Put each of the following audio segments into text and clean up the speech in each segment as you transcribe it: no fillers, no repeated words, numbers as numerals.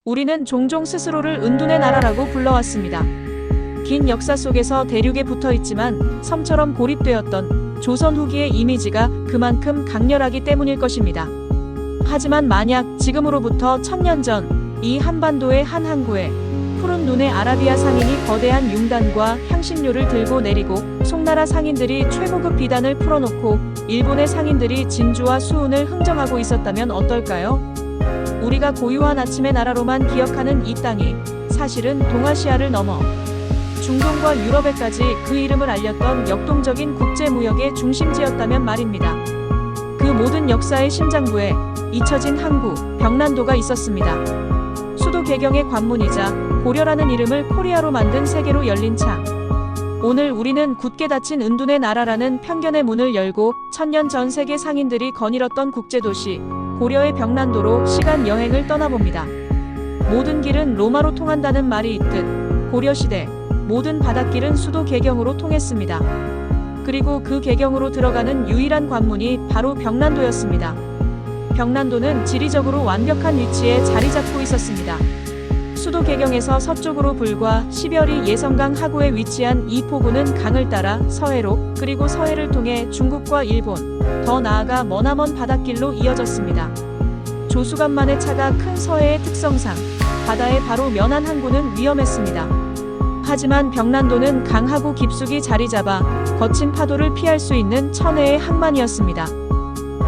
우리는 종종 스스로를 은둔의 나라라고 불러왔습니다. 긴 역사 속에서 대륙에 붙어있지만 섬처럼 고립되었던 조선 후기의 이미지가 그만큼 강렬하기 때문일 것입니다. 하지만 만약 지금으로부터 1000년 전 이 한반도의 한 항구에 푸른 눈의 아라비아 상인이 거대한 융단과 향신료를 들고 내리고 송나라 상인들이 최고급 비단을 풀어놓고 일본의 상인들이 진주와 수은을 흥정하고 있었다면 어떨까요? 우리가 고유한 아침의 나라로만 기억하는 이 땅이 사실은 동아시아를 넘어 중동과 유럽에까지 그 이름을 알렸던 역동적인 국제무역의 중심지였다면 말입니다. 그 모든 역사의 심장부에 잊혀진 항구 벽난도가 있었습니다. 수도 개경의 관문이자 고려라는 이름을 코리아로 만든 세계로 열린 창. 오늘 우리는 굳게 닫힌 은둔의 나라라는 편견의 문을 열고 1000년 전 세계 상인들이 거닐었던 국제도시 고려의 벽난도로 시간 여행을 떠나봅니다. 모든 길은 로마로 통한다는 말이 있듯 고려시대 모든 바닷길은 수도 개경으로 통했습니다. 그리고 그 개경으로 들어가는 유일한 관문이 바로 벽난도였습니다. 벽난도는 지리적으로 완벽한 위치에 자리 잡고 있었습니다. 수도 개경에서 서쪽으로 불과 10여리 예성강 하구에 위치한 이 포구는 강을 따라 서해로 그리고 서해를 통해 중국과 일본, 더 나아가 머나먼 바닷길로 이어졌습니다. 조수간만의 차가 큰 서해의 특성상 바다에 바로 면한 항구는 위험했습니다. 하지만 벽난도는 강하고 깊숙이 자리 잡아 거친 파도를 피할 수 있는 천혜의 항만이었습니다.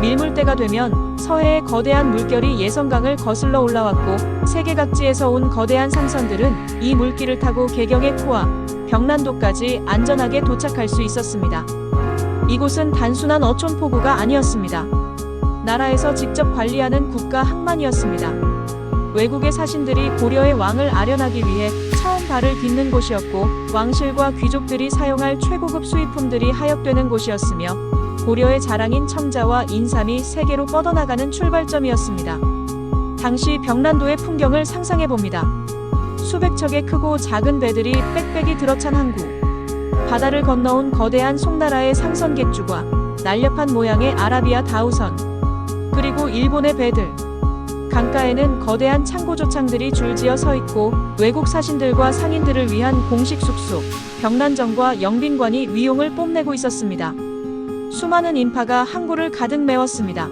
밀물때가 되면 서해의 거대한 물결이 예성강을 거슬러 올라왔고 세계 각지에서 온 거대한 상선들은 이 물길을 타고 개경의 코와 벽난도까지 안전하게 도착할 수 있었습니다. 이곳은 단순한 어촌포구가 아니었습니다. 나라에서 직접 관리하는 국가 항만이었습니다. 외국의 사신들이 고려의 왕을 아련하기 위해 처음 발을 딛는 곳이었고 왕실과 귀족들이 사용할 최고급 수입품들이 하역되는 곳이었으며 고려의 자랑인 청자와 인삼이 세계로 뻗어나가는 출발점이었습니다. 당시 벽난도의 풍경을 상상해봅니다. 수백 척의 크고 작은 배들이 빽빽이 들어찬 항구, 바다를 건너온 거대한 송나라의 상선 객주과 날렵한 모양의 아라비아 다우선, 그리고 일본의 배들. 강가에는 거대한 창고조창들이 줄지어 서있고 외국 사신들과 상인들을 위한 공식 숙소, 벽난정과 영빈관이 위용을 뽐내고 있었습니다. 수많은 인파가 항구를 가득 메웠습니다.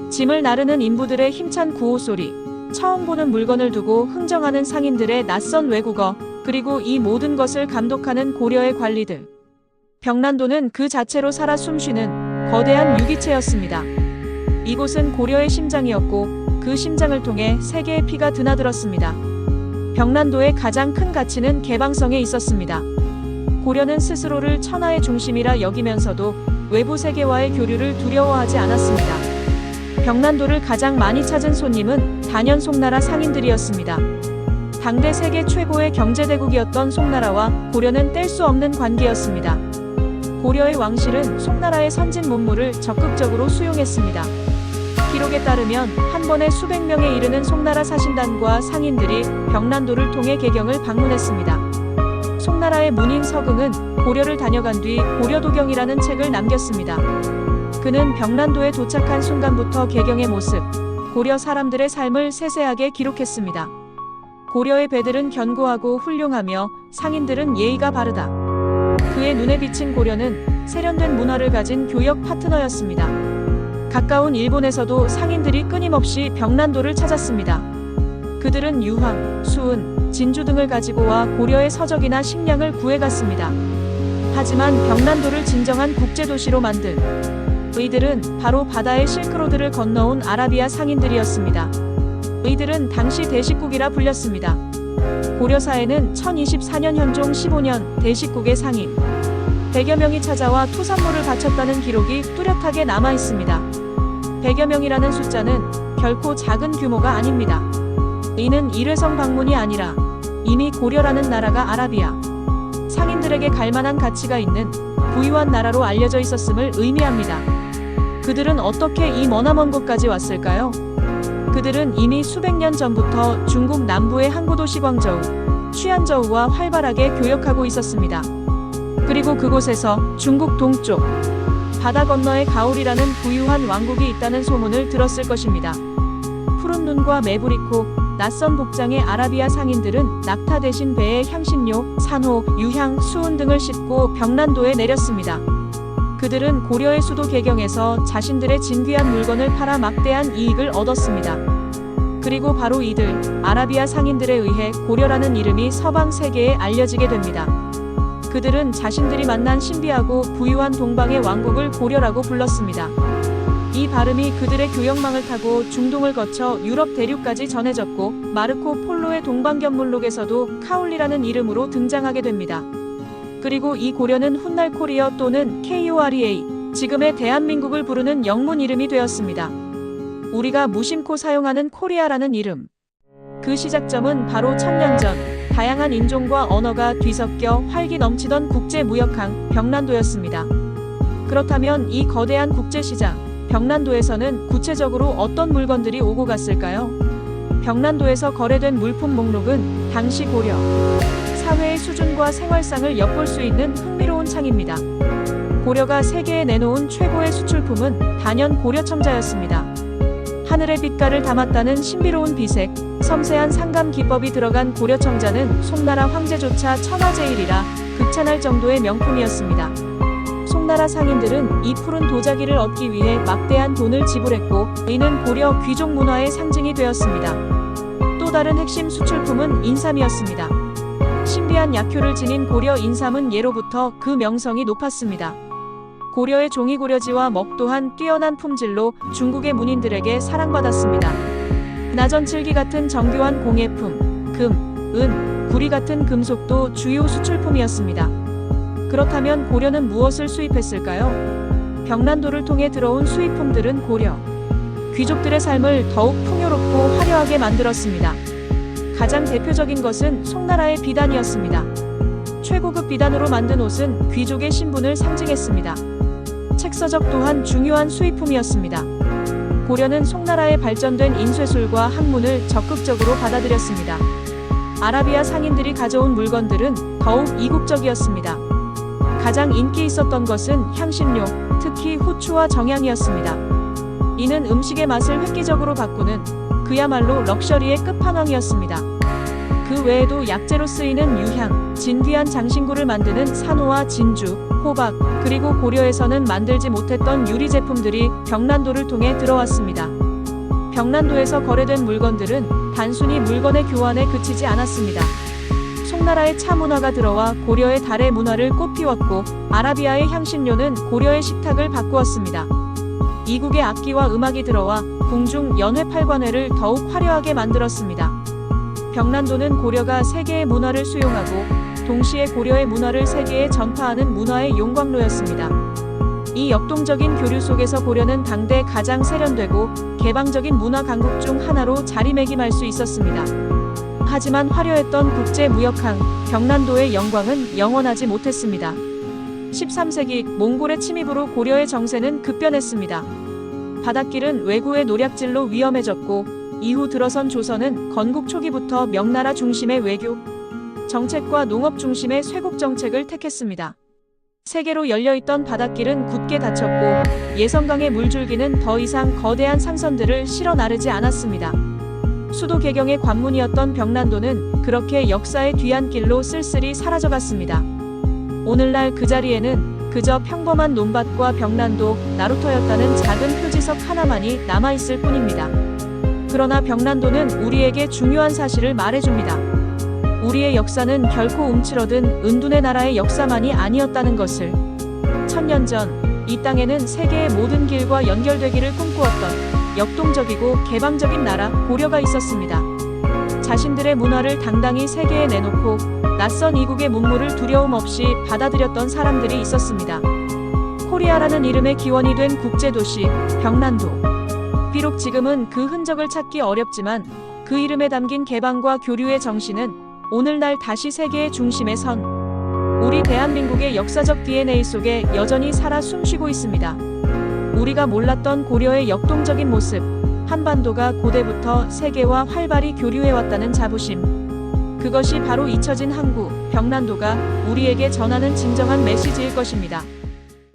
짐을 나르는 인부들의 힘찬 구호 소리, 처음 보는 물건을 두고 흥정하는 상인들의 낯선 외국어, 그리고 이 모든 것을 감독하는 고려의 관리들. 벽난도는 그 자체로 살아 숨쉬는 거대한 유기체였습니다. 이곳은 고려의 심장이었고 그 심장을 통해 세계의 피가 드나들었습니다. 벽난도의 가장 큰 가치는 개방성에 있었습니다. 고려는 스스로를 천하의 중심이라 여기면서도 외부 세계와의 교류를 두려워하지 않았습니다. 벽난도를 가장 많이 찾은 손님은 단연 송나라 상인들이었습니다. 당대 세계 최고의 경제대국이었던 송나라와 고려는 뗄 수 없는 관계였습니다. 고려의 왕실은 송나라의 선진 문물을 적극적으로 수용했습니다. 기록에 따르면 한 번에 수백 명에 이르는 송나라 사신단과 상인들이 벽난도를 통해 개경을 방문했습니다. 송나라의 문인 서긍은 고려를 다녀간 뒤 고려도경이라는 책을 남겼습니다. 그는 벽난도에 도착한 순간부터 개경의 모습, 고려 사람들의 삶을 세세하게 기록했습니다. 고려의 배들은 견고하고 훌륭하며 상인들은 예의가 바르다. 그의 눈에 비친 고려는 세련된 문화를 가진 교역 파트너였습니다. 가까운 일본에서도 상인들이 끊임없이 벽난도를 찾았습니다. 그들은 유황, 수은, 진주 등을 가지고 와 고려의 서적이나 식량을 구해갔습니다. 하지만 벽난도를 진정한 국제도시로 만든 이들은 바로 바다의 실크로드를 건너온 아라비아 상인들이었습니다. 이들은 당시 대식국이라 불렸습니다. 고려사에는 1024년 현종 15년 대식국의 상인 100여 명이 찾아와 토산물을 바쳤다는 기록이 뚜렷하게 남아있습니다. 100여 명이라는 숫자는 결코 작은 규모가 아닙니다. 이는 일회성 방문이 아니라 이미 고려라는 나라가 아라비아 상인들에게 갈만한 가치가 있는 부유한 나라로 알려져 있었음을 의미합니다. 그들은 어떻게 이 머나먼 곳까지 왔을까요? 그들은 이미 수백 년 전부터 중국 남부의 항구도시 광저우, 취안저우와 활발하게 교역하고 있었습니다. 그리고 그곳에서 중국 동쪽, 바다 건너에 가오리라는 부유한 왕국이 있다는 소문을 들었을 것입니다. 푸른 눈과 매부리코, 낯선 복장의 아라비아 상인들은 낙타 대신 배에 향신료, 산호, 유향, 수은 등을 싣고 벽난도에 내렸습니다. 그들은 고려의 수도 개경에서 자신들의 진귀한 물건을 팔아 막대한 이익을 얻었습니다. 그리고 바로 이들, 아라비아 상인들에 의해 고려라는 이름이 서방 세계에 알려지게 됩니다. 그들은 자신들이 만난 신비하고 부유한 동방의 왕국을 고려라고 불렀습니다. 이 발음이 그들의 교역망을 타고 중동을 거쳐 유럽 대륙까지 전해졌고, 마르코 폴로의 동방견물록에서도 카올리라는 이름으로 등장하게 됩니다. 그리고 이 고려는 훗날 코리아 또는 KOREA, 지금의 대한민국을 부르는 영문 이름이 되었습니다. 우리가 무심코 사용하는 코리아라는 이름. 그 시작점은 바로 1000년 전, 다양한 인종과 언어가 뒤섞여 활기 넘치던 국제무역항 벽난도였습니다. 그렇다면 이 거대한 국제시장, 벽난도에서는 구체적으로 어떤 물건들이 오고 갔을까요? 벽난도에서 거래된 물품 목록은 당시 고려 사회의 수준과 생활상을 엿볼 수 있는 흥미로운 창입니다. 고려가 세계에 내놓은 최고의 수출품은 단연 고려청자였습니다. 하늘의 빛깔을 담았다는 신비로운 비색, 섬세한 상감 기법이 들어간 고려청자는 송나라 황제조차 천하제일이라 극찬할 정도의 명품이었습니다. 송나라 상인들은 이 푸른 도자기를 얻기 위해 막대한 돈을 지불했고, 이는 고려 귀족 문화의 상징이 되었습니다. 또 다른 핵심 수출품은 인삼이었습니다. 신비한 약효를 지닌 고려 인삼은 예로부터 그 명성이 높았습니다. 고려의 종이고려지와 먹 또한 뛰어난 품질로 중국의 문인들에게 사랑받았습니다. 나전칠기 같은 정교한 공예품, 금, 은, 구리 같은 금속도 주요 수출품이었습니다. 그렇다면 고려는 무엇을 수입했을까요? 벽난도를 통해 들어온 수입품들은 고려 귀족들의 삶을 더욱 풍요롭고 화려하게 만들었습니다. 가장 대표적인 것은 송나라의 비단이었습니다. 최고급 비단으로 만든 옷은 귀족의 신분을 상징했습니다. 책서적 또한 중요한 수입품이었습니다. 고려는 송나라의 발전된 인쇄술과 학문을 적극적으로 받아들였습니다. 아라비아 상인들이 가져온 물건들은 더욱 이국적이었습니다. 가장 인기 있었던 것은 향신료, 특히 후추와 정향이었습니다. 이는 음식의 맛을 획기적으로 바꾸는 그야말로 럭셔리의 끝판왕이었습니다. 그 외에도 약재로 쓰이는 유향, 진귀한 장신구를 만드는 산호와 진주, 호박, 그리고 고려에서는 만들지 못했던 유리 제품들이 벽난도를 통해 들어왔습니다. 벽난도에서 거래된 물건들은 단순히 물건의 교환에 그치지 않았습니다. 송나라의 차 문화가 들어와 고려의 달의 문화를 꽃피웠고, 아라비아의 향신료는 고려의 식탁을 바꾸었습니다. 이국의 악기와 음악이 들어와 궁중 연회 팔관회를 더욱 화려하게 만들었습니다. 벽난도는 고려가 세계의 문화를 수용하고 동시에 고려의 문화를 세계에 전파하는 문화의 용광로였습니다. 이 역동적인 교류 속에서 고려는 당대 가장 세련되고 개방적인 문화 강국 중 하나로 자리매김할 수 있었습니다. 하지만 화려했던 국제무역항 벽난도의 영광은 영원하지 못했습니다. 13세기 몽골의 침입으로 고려의 정세는 급변했습니다. 바닷길은 왜구의 노략질로 위험해졌고, 이후 들어선 조선은 건국 초기부터 명나라 중심의 외교 정책과 농업 중심의 쇄국 정책을 택했습니다. 세계로 열려있던 바닷길은 굳게 닫혔고, 예성강의 물줄기는 더 이상 거대한 상선들을 실어 나르지 않았습니다. 수도 개경의 관문이었던 벽난도는 그렇게 역사의 뒤안길로 쓸쓸히 사라져갔습니다. 오늘날 그 자리에는 그저 평범한 논밭과 벽난도, 나루터였다는 작은 표지석 하나만이 남아있을 뿐입니다. 그러나 벽난도는 우리에게 중요한 사실을 말해줍니다. 우리의 역사는 결코 움츠러든 은둔의 나라의 역사만이 아니었다는 것을. 1000년 전, 이 땅에는 세계의 모든 길과 연결되기를 꿈꾸었던 역동적이고 개방적인 나라 고려가 있었습니다. 자신들의 문화를 당당히 세계에 내놓고 낯선 이국의 문물을 두려움 없이 받아들였던 사람들이 있었습니다. 코리아라는 이름의 기원이 된 국제도시 벽난도. 비록 지금은 그 흔적을 찾기 어렵지만 그 이름에 담긴 개방과 교류의 정신은 오늘날 다시 세계의 중심에 선 우리 대한민국의 역사적 DNA 속에 여전히 살아 숨쉬고 있습니다. 우리가 몰랐던 고려의 역동적인 모습, 한반도가 고대부터 세계와 활발히 교류해왔다는 자부심. 그것이 바로 잊혀진 항구, 벽난도가 우리에게 전하는 진정한 메시지일 것입니다.